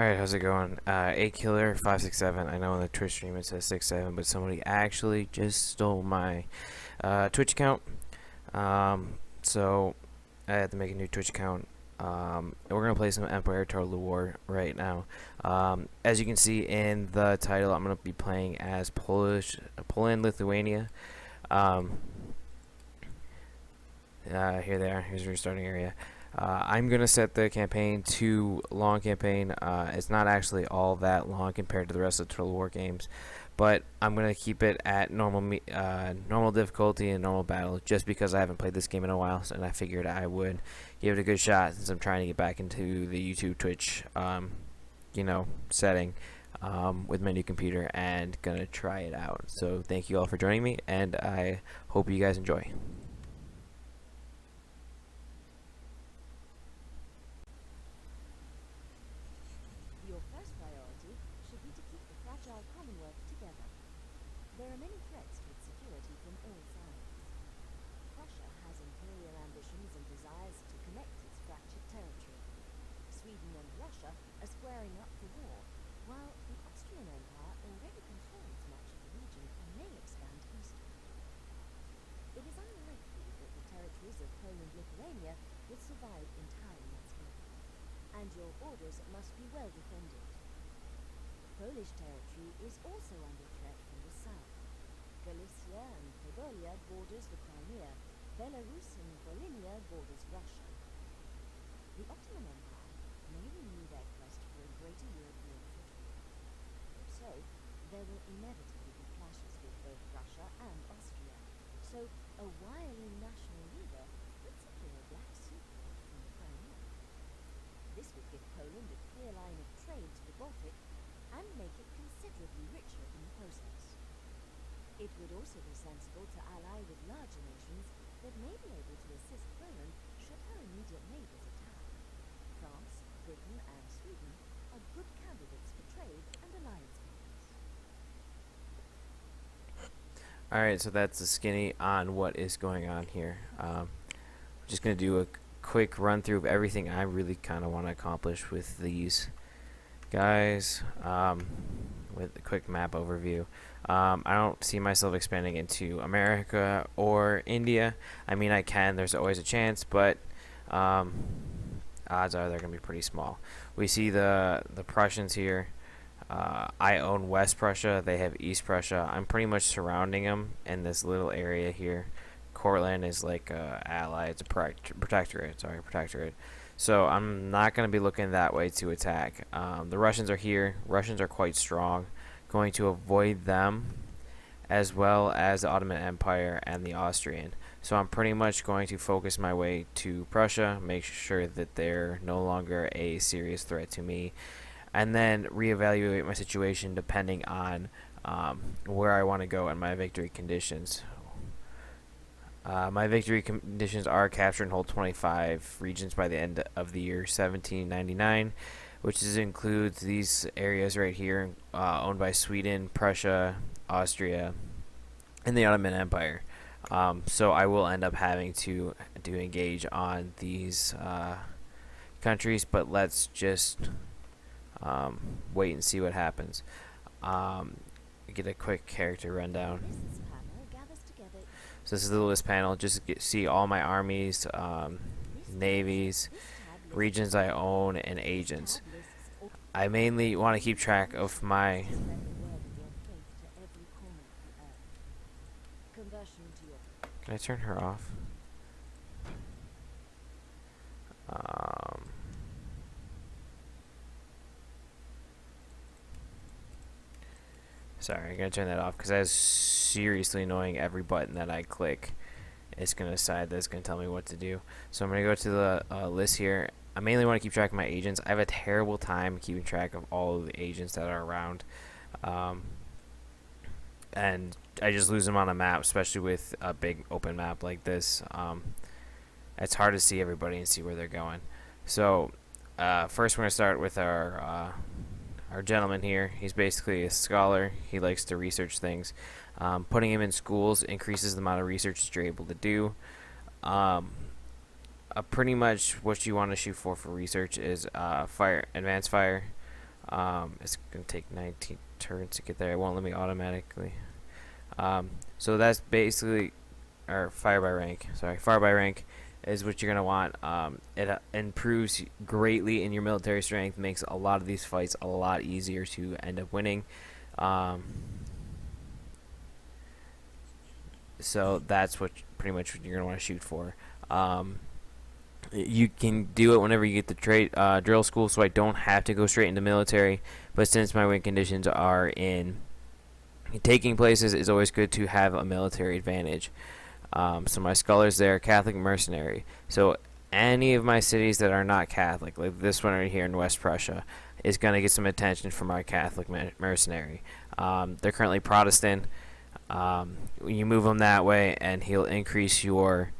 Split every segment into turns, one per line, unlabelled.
Alright, how's it going? 8Killer567. I know on the Twitch stream it says 67, but somebody actually just stole my Twitch account. So I had to make a new Twitch account. And we're gonna play some Empire Total War right now. As you can see in the title, I'm gonna be playing as Poland, Lithuania. Here they are. Here's your starting area. I'm gonna set the campaign to long campaign. It's not actually all that long compared to the rest of the Total War games, but I'm gonna keep it at normal difficulty and normal battle, just because I haven't played this game in a while, and I figured I would give it a good shot since I'm trying to get back into the YouTube, Twitch, setting with my new computer, and gonna try it out. So thank you all for joining me, and I hope you guys enjoy.
There are many threats to its security from all sides. Prussia has imperial ambitions and desires to connect its fractured territory. Sweden and Russia are squaring up for war, while the Austrian Empire already controls much of the region and may expand eastward. It is unlikely that the territories of Poland-Lithuania will survive entirely unscathed, and your borders must be well defended. Polish territory is also under threat from the south. Galicia and Podolia borders the Crimea. Belarus and Volhynia borders Russia. The Ottoman Empire may renew their quest for a greater European foothold. If so, there will inevitably be clashes with both Russia and Austria. So, a wily national leader could secure a black sea port from the Crimea. This would give Poland a clear line of trade to the Baltic and make it considerably richer in the process. It would also be sensible to ally with larger nations that may be able to assist Poland should her immediate neighbours attack. France, Britain and Sweden are good candidates for trade and alliance builders.
Alright, so that's the skinny on what is going on here. I'm just going to do a quick run through of everything I really kind of want to accomplish with these guys, with a quick map overview. I don't see myself expanding into America or India. I mean, I can, there's always a chance, but odds are they're going to be pretty small. We see the Prussians here. I own West Prussia, they have East Prussia. I'm pretty much surrounding them in this little area here. Courland is like a ally, it's a protectorate. So I'm not going to be looking that way to attack. The Russians are here. Russians are quite strong. Going to avoid them, as well as the Ottoman Empire and the Austrian. So I'm pretty much going to focus my way to Prussia, make sure that they're no longer a serious threat to me, and then reevaluate my situation depending on where I want to go and my victory conditions. My victory conditions are capture and hold 25 regions by the end of the year 1799, which includes these areas right here, owned by Sweden, Prussia, Austria, and the Ottoman Empire. So I will end up having to engage on these countries, but let's just wait and see what happens. Get a quick character rundown. So this is the list panel. Just see all my armies, navies, regions I own, and agents. I mainly want to keep track of my... Can I turn her off? Sorry, I'm going to turn that off because that's seriously annoying. Every button that I click, it's going to decide that it's going to tell me what to do. So I'm going to go to the list here. I mainly want to keep track of my agents. I have a terrible time keeping track of all of the agents that are around. And I just lose them on a map, especially with a big open map like this. It's hard to see everybody and see where they're going. So first we're going to start with our gentleman here. He's basically a scholar. He likes to research things. Putting him in schools increases the amount of research that you're able to do. Pretty much what you want to shoot for research is advanced fire, It's gonna take 19 turns to get there. It won't let me automatically. So that's basically, or fire by rank. Sorry, fire by rank is what you're gonna want. It improves greatly in your military strength, makes a lot of these fights a lot easier to end up winning. Um, so that's what pretty much what you're gonna want to shoot for. Um, you can do it whenever you get the drill school, so I don't have to go straight into military. But since my win conditions are in taking places, it's always good to have a military advantage. So my scholars there, Catholic mercenary. So any of my cities that are not Catholic, like this one right here in West Prussia, is going to get some attention from our Catholic mercenary. They're currently Protestant. You move them that way, and he'll increase your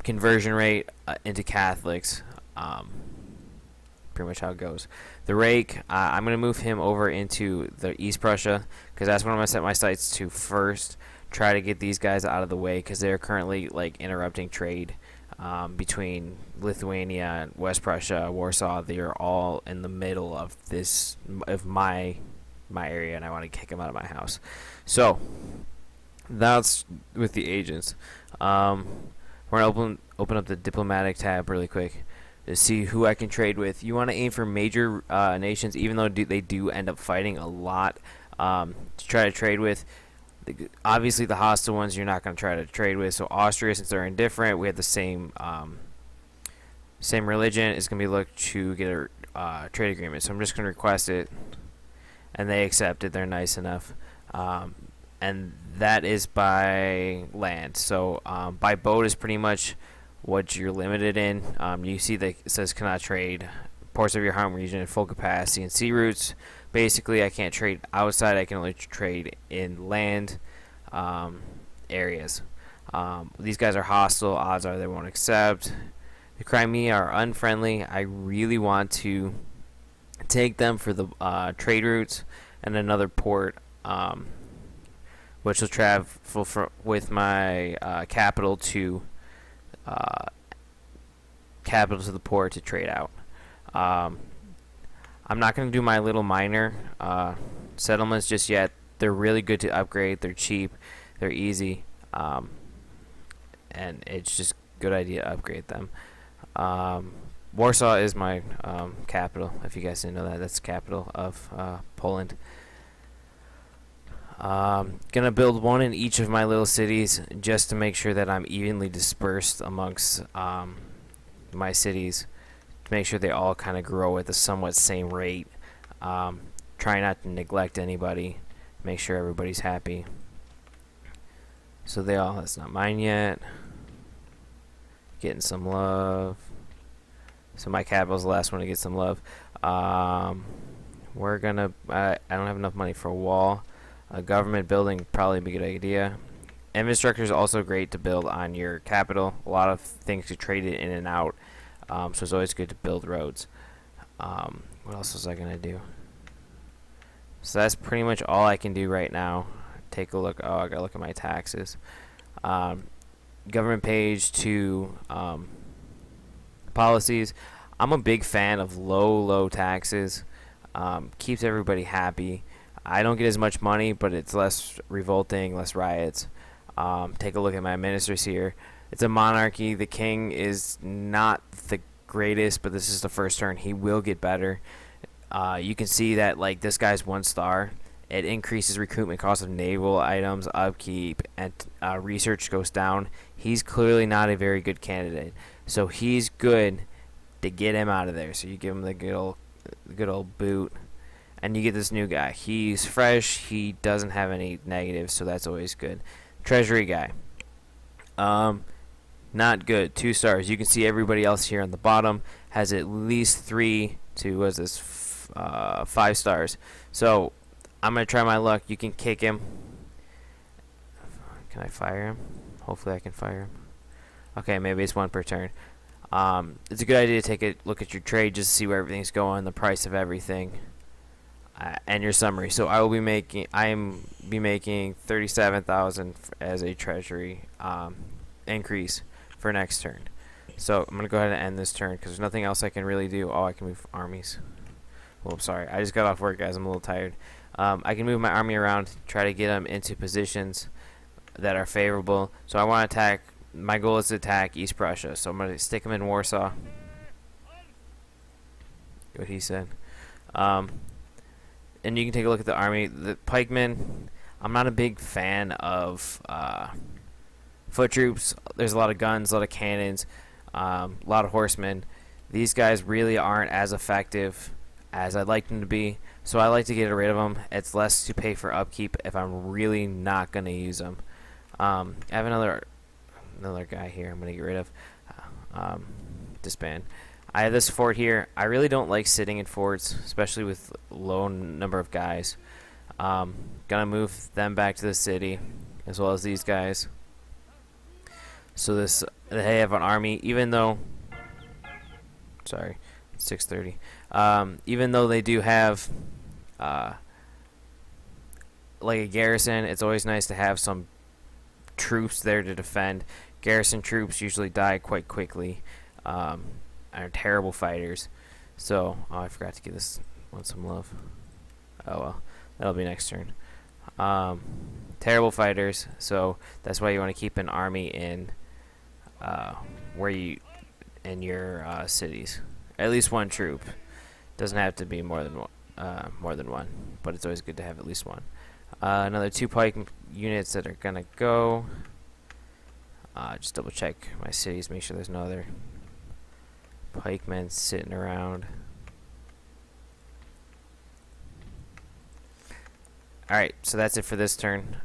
conversion rate into Catholics. Pretty much how it goes. The Rake, I'm going to move him over into the East Prussia because that's what I'm going to set my sights to first. Try to get these guys out of the way because they're currently like interrupting trade between Lithuania and West Prussia, Warsaw. They are all in the middle of my area, and I want to kick them out of my house. So that's with the agents. We're gonna open up the diplomatic tab really quick to see who I can trade with. You want to aim for major nations, even though they do end up fighting a lot to try to trade with. Obviously, the hostile ones you're not going to try to trade with. So Austria, since they're indifferent, we have the same religion. It's going to be looked to get a trade agreement. So I'm just going to request it, and they accept it. They're nice enough. And that is by land. So by boat is pretty much what you're limited in. You see that it says cannot trade ports of your home region at full capacity and sea routes. Basically, I can't trade outside. I can only trade in land areas. These guys are hostile. Odds are they won't accept. The Crimea are unfriendly. I really want to take them for the trade routes and another port, which will travel with my capital to the port to trade out. I'm not going to do my little minor settlements just yet. They're really good to upgrade. They're cheap. They're easy. And it's just a good idea to upgrade them. Warsaw is my capital. If you guys didn't know that, that's the capital of Poland. Gonna build one in each of my little cities just to make sure that I'm evenly dispersed amongst my cities. Make sure they all kind of grow at the somewhat same rate. Try not to neglect anybody. Make sure everybody's happy. So that's not mine yet. Getting some love. So my capital's the last one to get some love. I don't have enough money for a wall. A government building probably be a good idea. Infrastructure is also great to build on your capital. A lot of things to trade it in and out. So it's always good to build roads. What else was I going to do? So that's pretty much all I can do right now. Take a look. Oh, I got to look at my taxes. Government page to policies. I'm a big fan of low taxes. Keeps everybody happy. I don't get as much money, but it's less revolting, less riots. Take a look at my ministers here. It's a monarchy. The king is not the greatest, but this is the first turn. He will get better. You can see that like this guy's 1 star. It increases recruitment cost of naval items, upkeep, and research goes down. He's clearly not a very good candidate, so he's good to get him out of there. So you give him the good old boot, and you get this new guy. He's fresh. He doesn't have any negatives, so that's always good. Treasury guy. Not good. 2 stars. You can see everybody else here on the bottom has at least 3 to 5 stars. So I'm gonna try my luck. You can kick him. Can I fire him? Hopefully I can fire him. Okay, maybe it's 1 per turn. It's a good idea to take a look at your trade just to see where everything's going, the price of everything, and your summary. So I am making 37,000 as a treasury increase for next turn. So I'm gonna go ahead and end this turn because there's nothing else I can really do. Oh, I can move armies. Well, sorry, I just got off work, guys. I'm a little tired. I can move my army around, try to get them into positions that are favorable. So I want to attack. My goal is to attack East Prussia. So I'm going to stick them in Warsaw. What he said. Um, and you can take a look at the army. The pikemen, I'm not a big fan of foot troops. There's a lot of guns, a lot of cannons, a lot of horsemen. These guys really aren't as effective as I'd like them to be, so I like to get rid of them. It's less to pay for upkeep if I'm really not going to use them. I have another guy here I'm going to get rid of. Disband. I have this fort here. I really don't like sitting in forts, especially with low number of guys. Gonna move them back to the city, as well as these guys. So they have an army, even though, sorry, 6:30. Even though they do have like a garrison, it's always nice to have some troops there to defend. Garrison troops usually die quite quickly. Are terrible fighters. So, oh, I forgot to give this one some love. Oh well, that'll be next turn. Terrible fighters, so that's why you want to keep an army in in your cities. At least one troop. Doesn't have to be more than one, but it's always good to have at least one. Another 2 pike units that are gonna go. Just double check my cities, make sure there's no other pikemen sitting around. Alright, so that's it for this turn.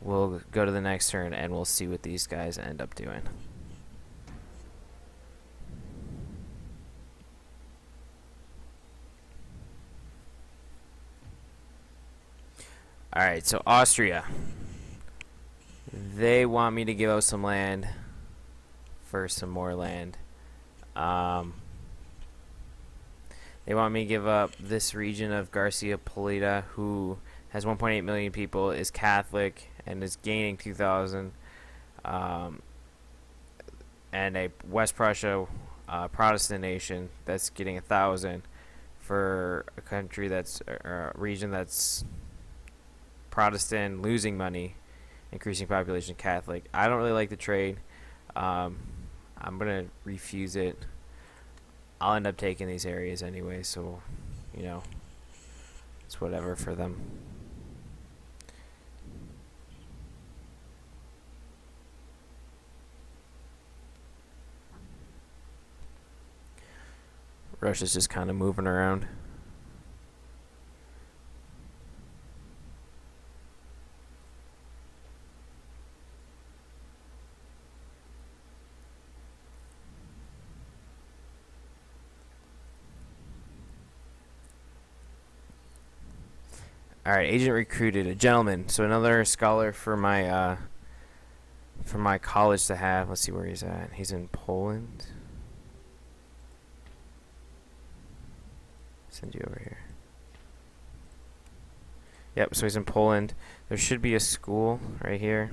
We'll go to the next turn and we'll see what these guys end up doing. Alright, so Austria. They want me to give up some land for some more land. They want me to give up this region of Garcia Polita, who has 1.8 million people, is Catholic, and is gaining 2,000. And a West Prussia Protestant nation that's getting 1,000 for a country that's a region that's Protestant, losing money, increasing population Catholic. I don't really like the trade. I'm gonna refuse it. I'll end up taking these areas anyway, so you know, it's whatever for them. Russia's just kind of moving around. All right, agent recruited a gentleman. So another scholar for my college to have. Let's see where he's at. He's in Poland. Send you over here. Yep, so he's in Poland. There should be a school right here.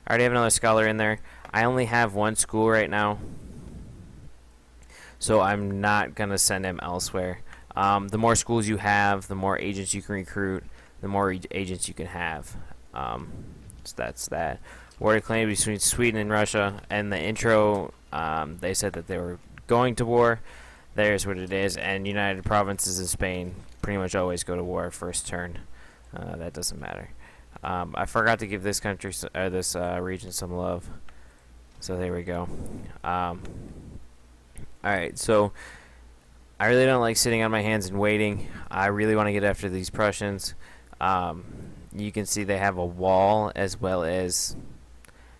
I already have another scholar in there. I only have one school right now, so I'm not gonna send him elsewhere. The more schools you have, the more agents you can recruit, the more agents you can have. So that's that. War declared between Sweden and Russia. And the intro, they said that they were going to war. There's what it is. And United Provinces in Spain pretty much always go to war first turn. That doesn't matter. I forgot to give this country, this region, some love. So there we go. All right. So I really don't like sitting on my hands and waiting. I really want to get after these Prussians. You can see they have a wall as well as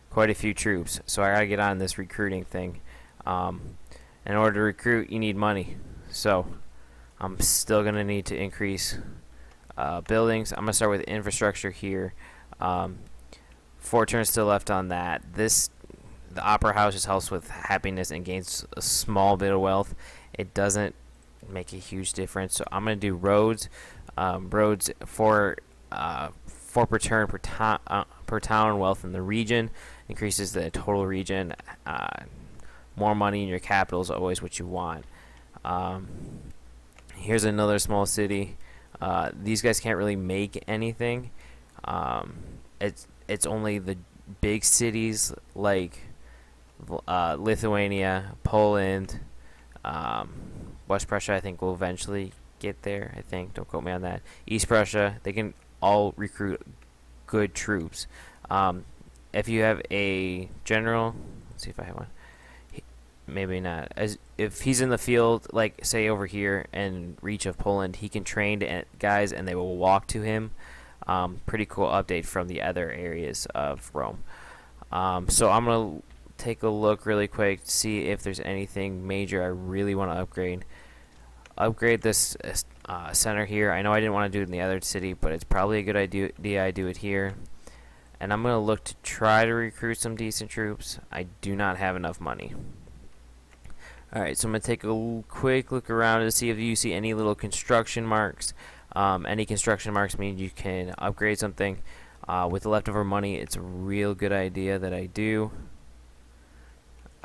quite a few troops. So I gotta get on this recruiting thing. In order to recruit, you need money. So I'm still gonna need to increase buildings. I'm gonna start with infrastructure here. 4 turns still left on that. The opera house just helps with happiness and gains a small bit of wealth. It doesn't make a huge difference. So I'm gonna do roads. Roads for 4 per turn per town. Wealth in the region increases the total region. More money in your capital is always what you want. Here's another small city. These guys can't really make anything. Um, it's only the big cities like Lithuania, Poland, um, West Prussia. I think will eventually get there. I think. Don't quote me on that. East Prussia. They can all recruit good troops. Um, if you have a general, let's see if I have one. Maybe not. As if he's in the field, like say over here in reach of Poland, he can train guys and they will walk to him. Pretty cool update from the other areas of Rome. So I'm gonna take a look really quick to see if there's anything major I really want to upgrade. Upgrade this center here. I know I didn't want to do it in the other city, but it's probably a good idea I do it here. And I'm gonna look to try to recruit some decent troops. I do not have enough money. Alright, so I'm going to take a quick look around to see if you see any little construction marks. Any construction marks mean you can upgrade something. With the leftover money, it's a real good idea that I do.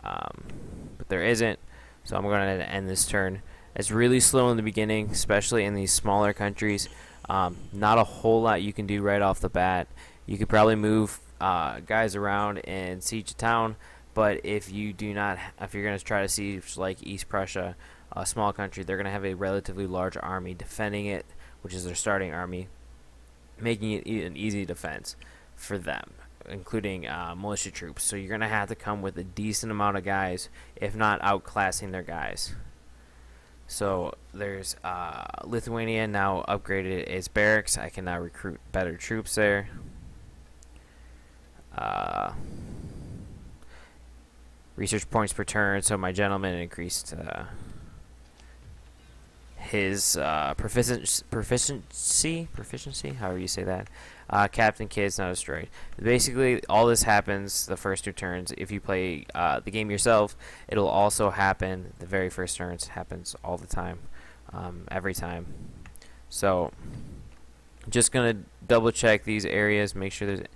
But there isn't, so I'm going to end this turn. It's really slow in the beginning, especially in these smaller countries. Not a whole lot you can do right off the bat. You could probably move guys around and siege a town. But if you do not, if you're going to try to siege like East Prussia, a small country, they're going to have a relatively large army defending it, which is their starting army, making it an easy defense for them, including militia troops. So you're going to have to come with a decent amount of guys, if not outclassing their guys. So there's Lithuania now upgraded its barracks. I can now recruit better troops there. Research points per turn, so my gentleman increased his proficiency, however you say that. Captain Kid's now destroyed. Basically, all this happens the first 2 turns. If you play the game yourself, it'll also happen the very first turns. It happens all the time, every time. So, just gonna double check these areas, make sure there's.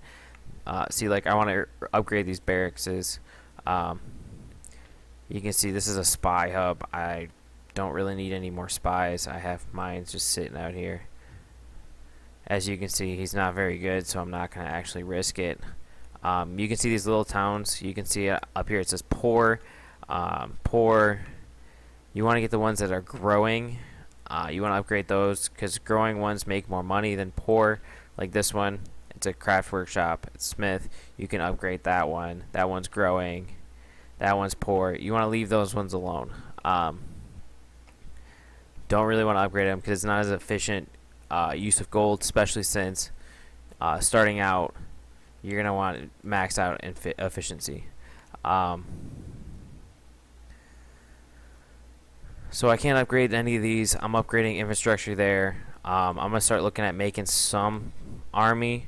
See, like I want to upgrade these barracks. You can see this is a spy hub. I don't really need any more spies. I have mine just sitting out here. As you can see, he's not very good, so I'm not going to actually risk it. You can see these little towns. You can see up here it says poor. Poor. You want to get the ones that are growing. You want to upgrade those because growing ones make more money than poor. Like this one, it's a craft workshop. It's Smith. You can upgrade that one. That one's growing. That one's poor. You want to leave those ones alone. Don't really want to upgrade them because it's not as efficient use of gold, especially since starting out, you're going to want to max out efficiency. So I can't upgrade any of these. I'm upgrading infrastructure there. I'm going to start looking at making some army.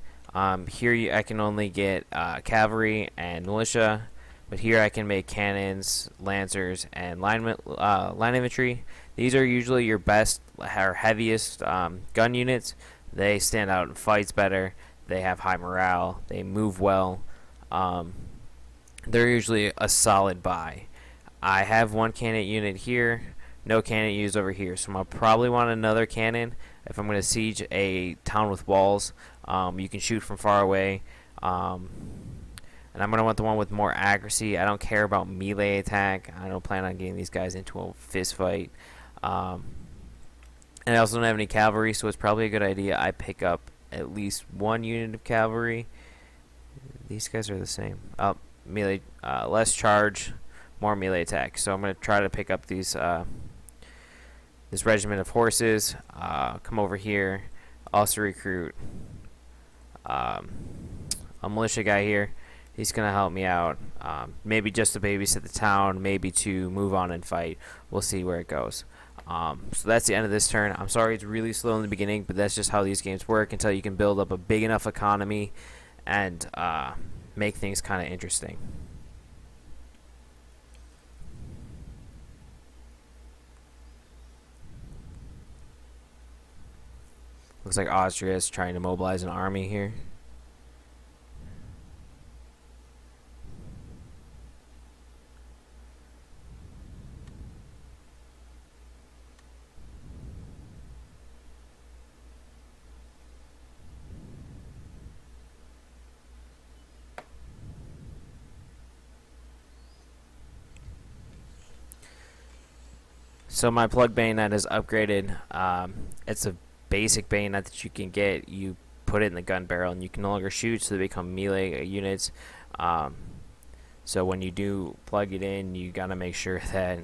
Here I can only get cavalry and militia. But here I can make cannons, lancers, and line infantry. These are usually your best or heaviest gun units. They stand out in fights better. They have high morale. They move well. They're usually a solid buy. I have one cannon unit here. No cannon used over here. So I'm going to probably want another cannon if I'm going to siege a town with walls. You can shoot from far away. And I'm going to want the one with more accuracy. I don't care about melee attack. I don't plan on getting these guys into a fist fight. And I also don't have any cavalry, so it's probably a good idea I pick up at least 1 unit of cavalry. These guys are the same. Melee, less charge, more melee attack. So I'm going to try to pick up these this regiment of horses. Come over here. Also recruit a militia guy here. He's going to help me out. Maybe just to babysit the town, maybe to move on and fight. We'll see where it goes. So that's the end of this turn. I'm sorry it's really slow in the beginning, but that's just how these games work until you can build up a big enough economy and make things kind of interesting. Looks like Austria is trying to mobilize an army here. So my plug bayonet is upgraded. It's a basic bayonet that you can get. You put it in the gun barrel, and you can no longer shoot, so they become melee units. Um, so when you do plug it in, you gotta make sure that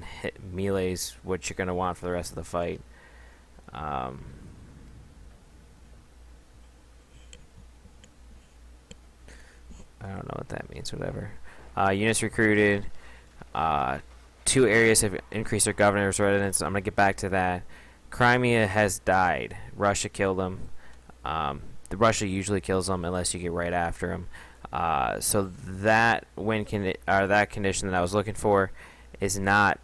melee's what you're gonna want for the rest of the fight. Um, I don't know what that means. Whatever. Units recruited. Uh, 2 areas have increased their governor's residence. I'm gonna get back to that. Crimea has died. Russia killed him. The Russia usually kills them unless you get right after him. So that that condition that I was looking for is not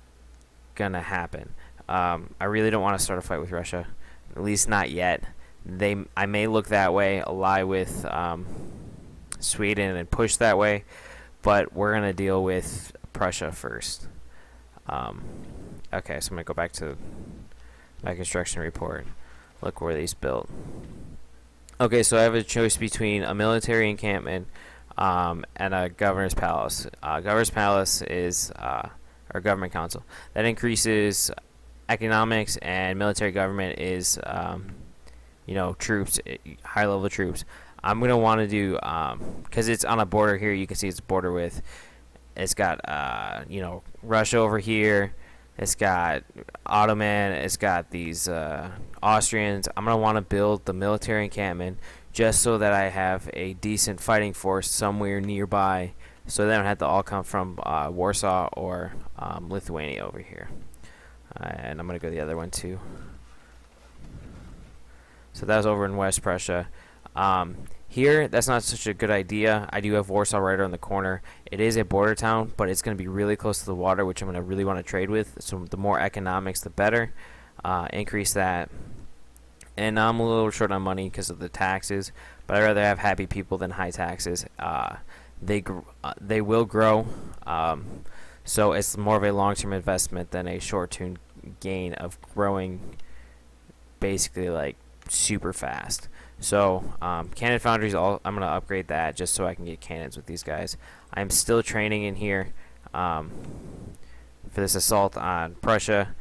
gonna happen. I really don't want to start a fight with Russia, at least not yet. I may look that way, ally with Sweden and push that way, but we're gonna deal with Prussia first. Okay, so I'm gonna go back to my construction report. Look where these built. Okay, so I have a choice between a military encampment and a governor's palace. Governor's palace is our government council. That increases economics, and military government is troops, high level troops. I'm gonna want to do because it's on a border here. You can see it's a border with. It's got Russia over here. It's got Ottoman. It's got these Austrians. I'm gonna want to build the military encampment just so that I have a decent fighting force somewhere nearby, so they don't have to all come from Warsaw or Lithuania over here. And I'm gonna go the other one too. So that was over in West Prussia. Here, that's not such a good idea. I do have Warsaw right around the corner. It is a border town, but it's going to be really close to the water, which I'm going to really want to trade with. So the more economics, the better. Increase that. And I'm a little short on money because of the taxes, but I'd rather have happy people than high taxes. They will grow, so it's more of a long-term investment than a short-term gain of growing basically like super fast. So cannon foundries, I'm going to upgrade that just so I can get cannons with these guys. I'm still training in here for this assault on Prussia.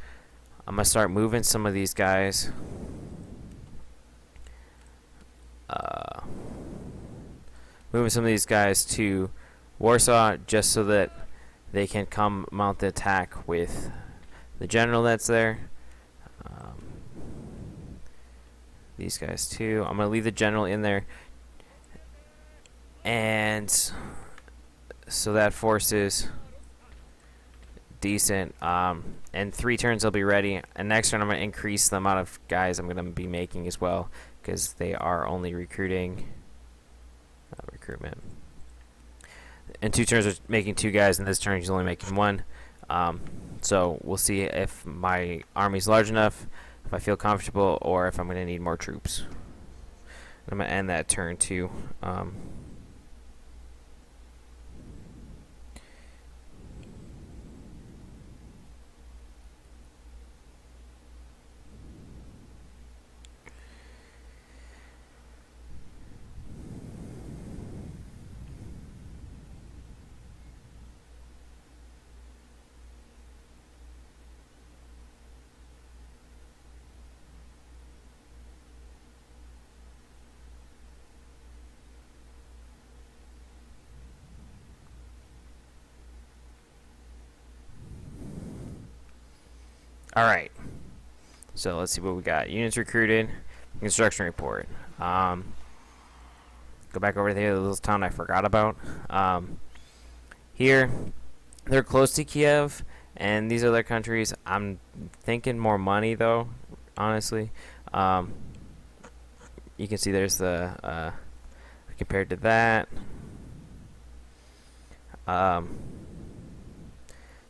I'm going to start moving some of these guys. Moving some of these guys to Warsaw just so that they can come mount the attack with the general that's there. These guys too. I'm going to leave the general in there. And so that force is decent. And 3 turns they'll be ready. And next turn I'm going to increase the amount of guys I'm going to be making as well, because they are only recruiting. Recruitment. In 2 turns are making 2 guys, and this turn he's only making 1. So we'll see if my army's large enough, if I feel comfortable, or if I'm going to need more troops. I'm going to end that turn too. Alright, so let's see what we got. Units recruited, construction report. Go back over to the little town I forgot about. Here, they're close to Kiev, and these other countries, I'm thinking more money though, honestly. You can see there's the, compared to that.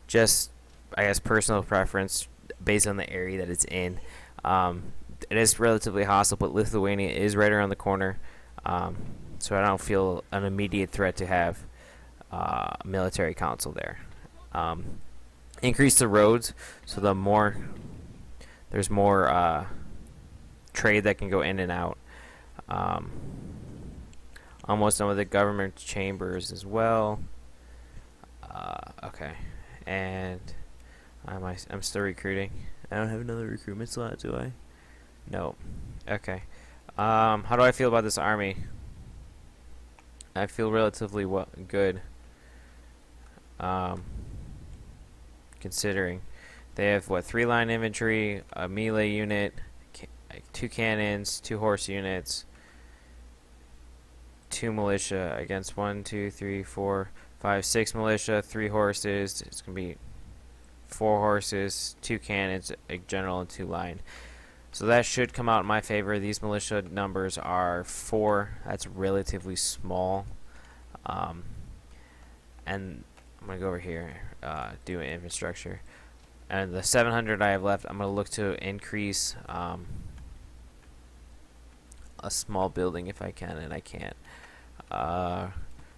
Just, I guess, personal preference based on the area that it's in. It is relatively hostile, but Lithuania is right around the corner, so I don't feel an immediate threat to have a military council there. Increase the roads, so there's more trade that can go in and out. Almost done with the government chambers as well. Okay, and I'm still recruiting. I don't have another recruitment slot, do I? No. Okay. How do I feel about this army? I feel relatively good. Um, considering they have what, 3 line infantry, a melee unit, 2 cannons, 2 horse units, 2 militia against 1, 2, 3, 4, 5, 6 militia, 3 horses. It's gonna be 4 horses, 2 cannons, a general, and 2 line. So that should come out in my favor. These militia numbers are 4. That's relatively small. And I'm gonna go over here, do infrastructure, and the 700 I have left, I'm gonna look to increase a small building if I can, and I can't.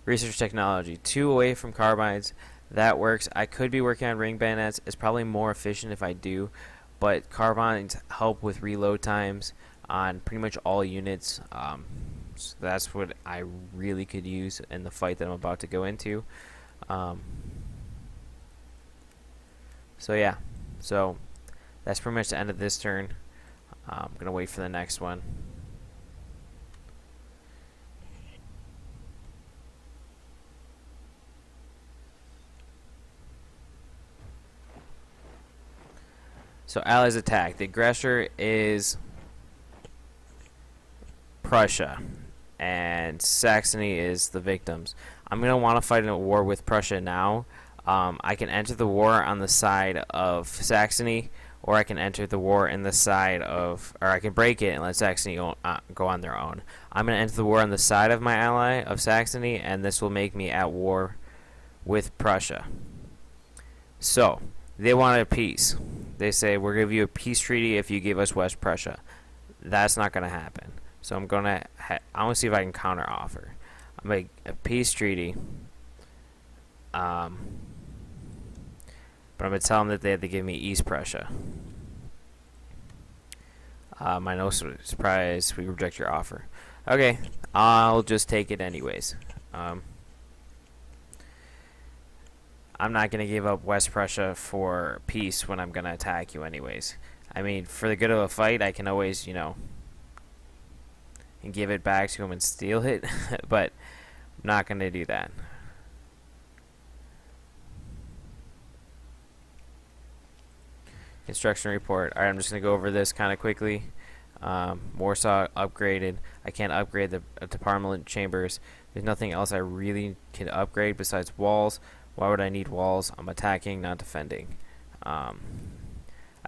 Research technology, 2 away from carbines. That works. I could be working on ring bayonets. It's probably more efficient if I do, but carbines help with reload times on pretty much all units. So that's what I really could use in the fight that I'm about to go into. So yeah, so that's pretty much the end of this turn. I'm gonna wait for the next one. So Allies attack. The aggressor is Prussia, and Saxony is the victims. I'm going to want to fight in a war with Prussia now. I can enter the war on the side of Saxony, or I can enter the war in the side of, or I can break it and let Saxony go on their own. I'm going to enter the war on the side of my ally of Saxony, and this will make me at war with Prussia. So, they wanted peace. They say, we'll give you a peace treaty if you give us West Prussia. That's not going to happen. So I'm going to I want to see if I can counter offer. I make a peace treaty. But I'm going to tell them that they have to give me East Prussia. My no surprise, we reject your offer. Okay, I'll just take it anyways. I'm not going to give up West Prussia for peace when I'm going to attack you anyways. I mean, for the good of a fight, I can always, and give it back to him and steal it, but I'm not going to do that. Construction report. Alright, I'm just going to go over this kind of quickly. Warsaw upgraded. I can't upgrade the department chambers. There's nothing else I really can upgrade besides walls. Why would I need walls? I'm attacking, not defending. I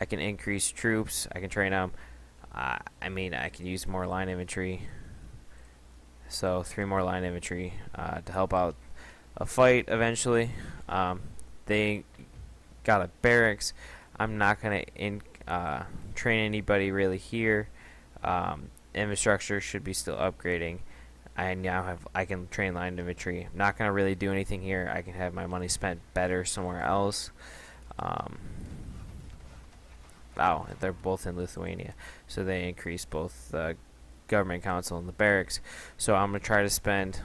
can increase troops. I can train them. I mean, I can use more line infantry. So 3 more line infantry to help out a fight eventually. They got a barracks. I'm not gonna train anybody really here. Infrastructure should be still upgrading. I can train line infantry. I'm not gonna really do anything here. I can have my money spent better somewhere else. Wow, they're both in Lithuania, so they increase both the government council and the barracks. So I'm gonna try to spend.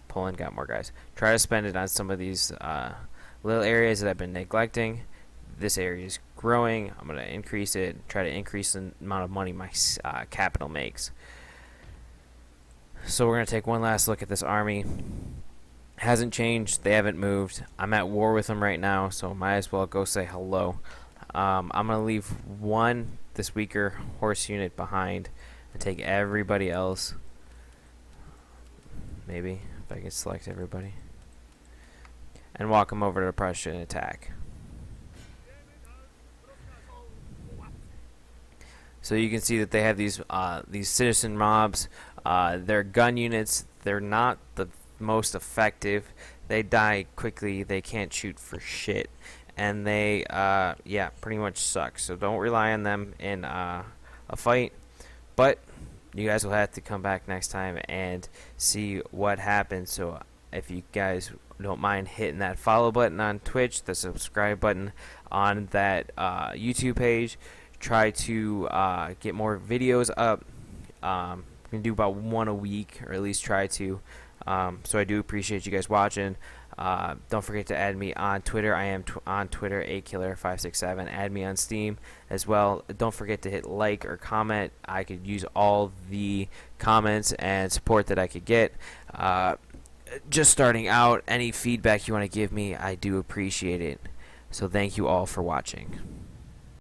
Poland got more guys. Try to spend it on some of these little areas that I've been neglecting. This area is growing. I'm gonna increase it. Try to increase the amount of money my capital makes. So we're going to take one last look at this army. Hasn't changed. They haven't moved. I'm at war with them right now, so might as well go say hello. I'm going to leave this weaker horse unit behind and take everybody else. Maybe, if I can select everybody. And walk them over to Prussia and attack. So you can see that they have these citizen mobs. Their gun units, they're not the most effective. They die quickly. They can't shoot for shit. And they, pretty much suck. So don't rely on them in a fight. But you guys will have to come back next time and see what happens. So if you guys don't mind hitting that follow button on Twitch, the subscribe button on that YouTube page, try to get more videos up. We can do about 1 a week, or at least try to. So I do appreciate you guys watching. Don't forget to add me on Twitter. I am on Twitter, akiller567. Add me on Steam as well. Don't forget to hit like or comment. I could use all the comments and support that I could get. Just starting out, any feedback you want to give me, I do appreciate it. So thank you all for watching.